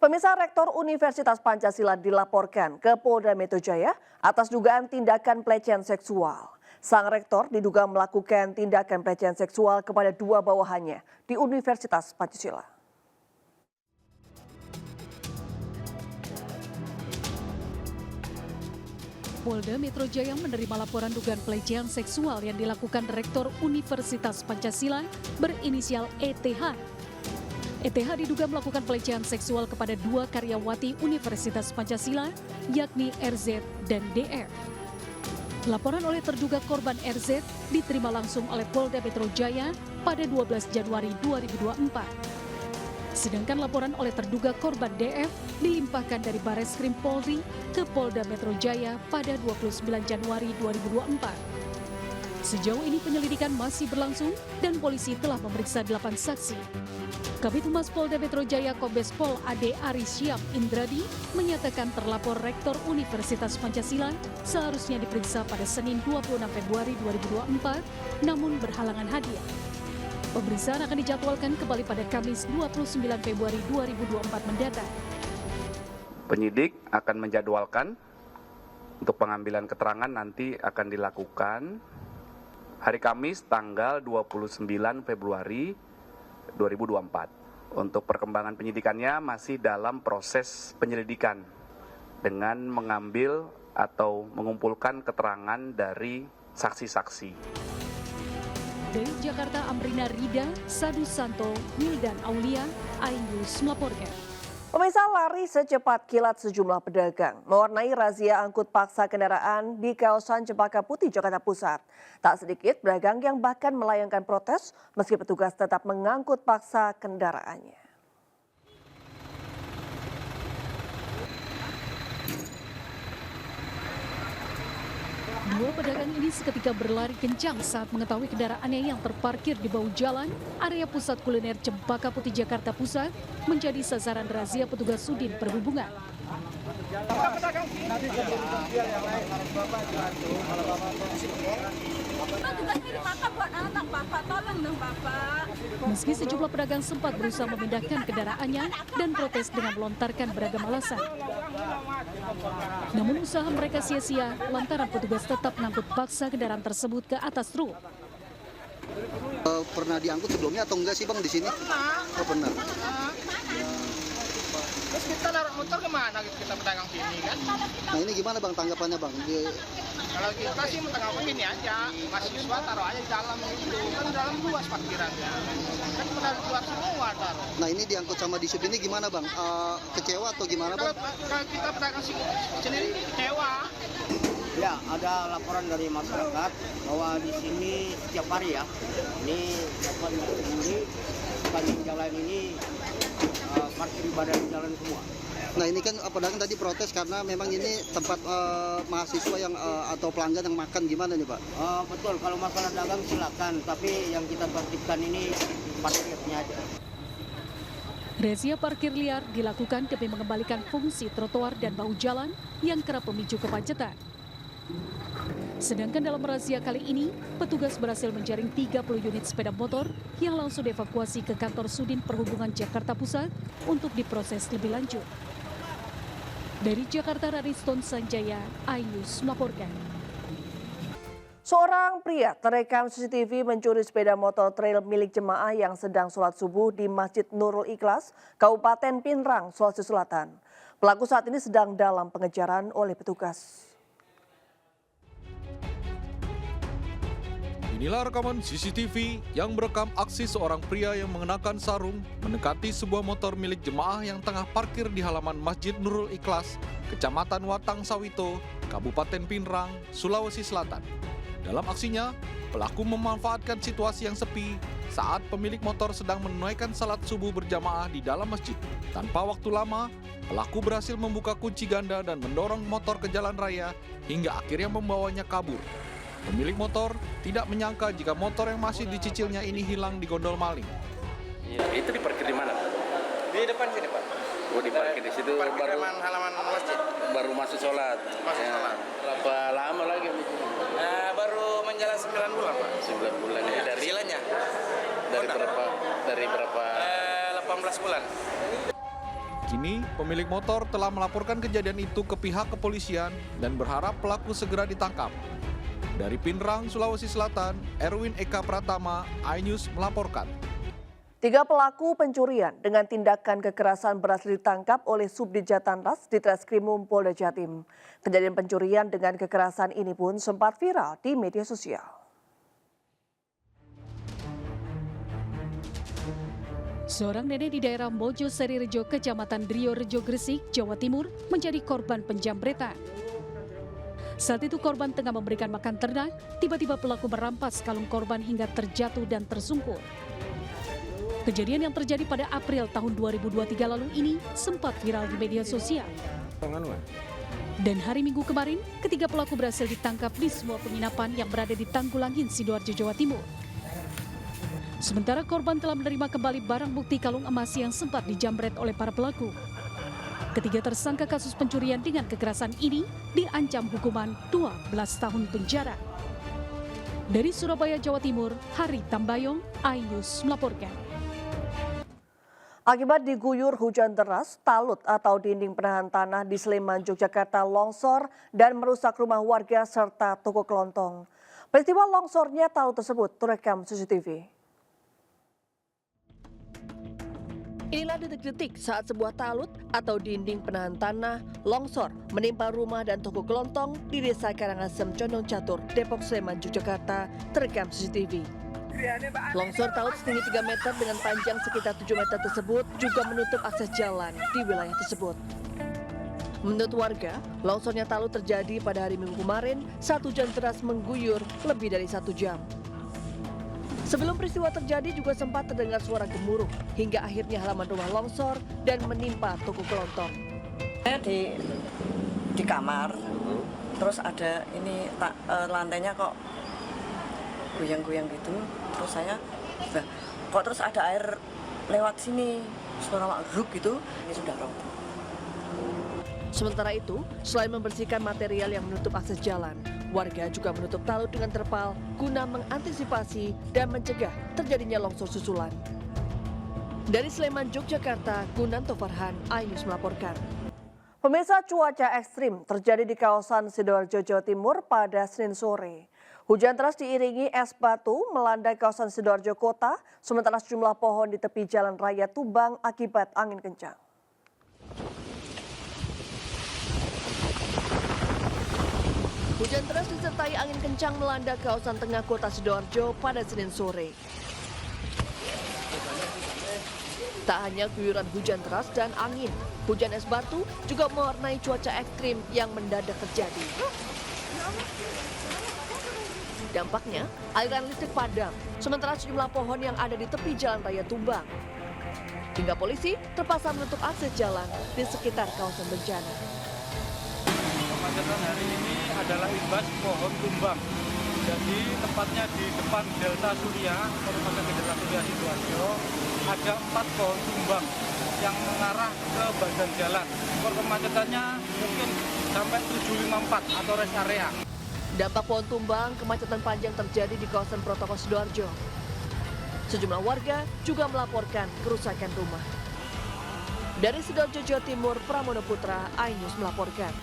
Pemirsa, Rektor Universitas Pancasila dilaporkan ke Polda Metro Jaya atas dugaan tindakan pelecehan seksual. Sang rektor diduga melakukan tindakan pelecehan seksual kepada dua bawahannya di Universitas Pancasila. Polda Metro Jaya menerima laporan dugaan pelecehan seksual yang dilakukan Rektor Universitas Pancasila berinisial ETH. ETH diduga melakukan pelecehan seksual kepada dua karyawati Universitas Pancasila, yakni RZ dan DR. Laporan oleh terduga korban RZ diterima langsung oleh Polda Metro Jaya pada 12 Januari 2024. Sedangkan laporan oleh terduga korban DF dilimpahkan dari Bareskrim Polri ke Polda Metro Jaya pada 29 Januari 2024. Sejauh ini penyelidikan masih berlangsung dan polisi telah memeriksa 8 saksi. Kabid Humas Polda Metro Jaya Kombes Pol Ade Arisyam Indradi menyatakan terlapor Rektor Universitas Pancasila seharusnya diperiksa pada Senin 26 Februari 2024, namun berhalangan hadir. Pemeriksaan akan dijadwalkan kembali pada Kamis 29 Februari 2024 mendatang. Penyidik akan menjadwalkan untuk pengambilan keterangan nanti akan dilakukan hari Kamis tanggal 29 Februari 2024. Untuk perkembangan penyidikannya masih dalam proses penyelidikan dengan mengambil atau mengumpulkan keterangan dari saksi-saksi. Dari Jakarta, Amrina Rida, Sadu Santo, Wildan Aulia, iNews melaporkan. Pemirsa, lari secepat kilat sejumlah pedagang mewarnai razia angkut paksa kendaraan di kawasan Cempaka Putih, Jakarta Pusat. Tak sedikit pedagang yang bahkan melayangkan protes meski petugas tetap mengangkut paksa kendaraannya. Dua pedagang ini seketika berlari kencang saat mengetahui kendaraannya yang terparkir di bahu jalan area pusat kuliner Cempaka Putih, Jakarta Pusat menjadi sasaran razia petugas Sudin Perhubungan. Meski sejumlah pedagang sempat berusaha memindahkan kendaraannya dan protes dengan melontarkan beragam alasan. Namun usaha mereka sia-sia lantaran petugas tetap mengangkut paksa kendaraan tersebut ke atas truk. Pernah diangkut sebelumnya atau enggak sih Bang di sini? Oh, pernah. Terus kita naruh motor kemana kita pedagang sini kan? Nah ini gimana Bang tanggapannya Bang? Kalau kita sih mentanggapin ini aja, mahasiswa taruh aja di dalam itu, kan dalam luas parkirannya. Kan pada luar semua taruh. Nah ini diangkut sama disub ini gimana Bang? Kecewa atau gimana Bang? Kalau kita pedagang sendiri kecewa. Ya, ada laporan dari masyarakat bahwa di sini setiap hari ya, ini dapat sendiri sepanjang jalan ini parkir badan jalan semua. Nah ini kan pedagang tadi protes karena memang ini tempat mahasiswa yang atau pelanggan yang makan, gimana nih Pak? Betul, kalau masalah dagang silakan, tapi yang kita tertibkan ini parkirnya aja. Razia parkir liar dilakukan demi mengembalikan fungsi trotoar dan bahu jalan yang kerap memicu kemacetan. Sedangkan dalam razia kali ini, petugas berhasil menjaring 30 unit sepeda motor yang langsung dievakuasi ke kantor Sudin Perhubungan Jakarta Pusat untuk diproses lebih lanjut. Dari Jakarta, Rariston Sanjaya, iNews melaporkan. Seorang pria terekam CCTV mencuri sepeda motor trail milik jemaah yang sedang sholat subuh di Masjid Nurul Ikhlas, Kabupaten Pinrang, Sulawesi Selatan. Pelaku saat ini sedang dalam pengejaran oleh petugas. Inilah rekaman CCTV yang merekam aksi seorang pria yang mengenakan sarung mendekati sebuah motor milik jemaah yang tengah parkir di halaman Masjid Nurul Ikhlas, Kecamatan Watang Sawito, Kabupaten Pinrang, Sulawesi Selatan. Dalam aksinya, pelaku memanfaatkan situasi yang sepi saat pemilik motor sedang menunaikan salat subuh berjamaah di dalam masjid. Tanpa waktu lama, pelaku berhasil membuka kunci ganda dan mendorong motor ke jalan raya hingga akhirnya membawanya kabur. Pemilik motor tidak menyangka jika motor yang masih dicicilnya ini hilang di gondol maling. Iya, itu diparkir di mana? Di depan sini Pak. Oh, diparkir di situ Parkir baru halaman masjid. baru masuk sholat. Masuk sholat. Berapa lama lagi? Baru menjalan 9 bulan Pak. 9 bulan ya. Dari Cicilannya. berapa? Dari berapa? 18 bulan. Kini, pemilik motor telah melaporkan kejadian itu ke pihak kepolisian dan berharap pelaku segera ditangkap. Dari Pinrang, Sulawesi Selatan, Erwin Eka Pratama, iNews melaporkan. 3 pelaku pencurian dengan tindakan kekerasan berhasil ditangkap oleh Subdit Jatanras di Treskrimum Polda Jatim. Kejadian pencurian dengan kekerasan ini pun sempat viral di media sosial. Seorang nenek di daerah Mojo Serirejo, Kecamatan Driorejo, Gresik, Jawa Timur menjadi korban penjambretan. Saat itu korban tengah memberikan makan ternak, tiba-tiba pelaku merampas kalung korban hingga terjatuh dan tersungkur. Kejadian yang terjadi pada April tahun 2023 lalu ini sempat viral di media sosial. Dan hari Minggu kemarin, ketiga pelaku berhasil ditangkap di sebuah penginapan yang berada di Tanggulangin, Sidoarjo, Jawa Timur. Sementara korban telah menerima kembali barang bukti kalung emas yang sempat dijambret oleh para pelaku. Ketiga tersangka kasus pencurian dengan kekerasan ini diancam hukuman 12 tahun penjara. Dari Surabaya, Jawa Timur, Hari Tambayong, iNews melaporkan. Akibat diguyur hujan deras, talut atau dinding penahan tanah di Sleman, Yogyakarta longsor dan merusak rumah warga serta toko kelontong. Peristiwa longsornya talut tersebut terekam CCTV. Inilah detik-detik saat sebuah talut atau dinding penahan tanah longsor menimpa rumah dan toko kelontong di Desa Karangasem, Condong Catur, Depok, Sleman, Yogyakarta terekam CCTV. Longsor talut setinggi 3 meter dengan panjang sekitar 7 meter tersebut juga menutup akses jalan di wilayah tersebut. Menurut warga, longsornya talut terjadi pada hari Minggu kemarin saat hujan deras mengguyur lebih dari 1 jam. Sebelum peristiwa terjadi juga sempat terdengar suara gemuruh hingga akhirnya halaman rumah longsor dan menimpa toko kelontong. Saya di kamar, terus ada ini lantainya kok goyang-goyang gitu, terus saya kok terus ada air lewat sini, suara magruk gitu, ini sudah roboh. Sementara itu, selain membersihkan material yang menutup akses jalan, warga juga menutup talut dengan terpal guna mengantisipasi dan mencegah terjadinya longsor susulan. Dari Sleman, Yogyakarta, Gunanto Farhan, iNews melaporkan. Pemirsa, cuaca ekstrim terjadi di kawasan Sidoarjo, Jawa Timur pada Senin sore. Hujan deras diiringi es batu melanda kawasan Sidoarjo Kota, sementara sejumlah pohon di tepi jalan raya tumbang akibat angin kencang. Hujan deras disertai angin kencang melanda kawasan tengah kota Sidoarjo pada Senin sore. Tak hanya guyuran hujan deras dan angin, hujan es batu juga mewarnai cuaca ekstrim yang mendadak terjadi. Dampaknya, aliran listrik padam, sementara sejumlah pohon yang ada di tepi jalan raya tumbang. Hingga polisi terpaksa menutup akses jalan di sekitar kawasan bencana. Kemacetan hari ini adalah imbas pohon tumbang. Jadi tepatnya di depan Delta Surya, Rumah Sakit Delta Surya Sidoarjo, ada 4 pohon tumbang yang mengarah ke badan jalan. Skor kemacetannya mungkin sampai 754 atau rest area. Dampak pohon tumbang, kemacetan panjang terjadi di kawasan Protokol Sidoarjo. Sejumlah warga juga melaporkan kerusakan rumah. Dari Sidoarjo, Jawa Timur, Pramono Putra, iNews melaporkan.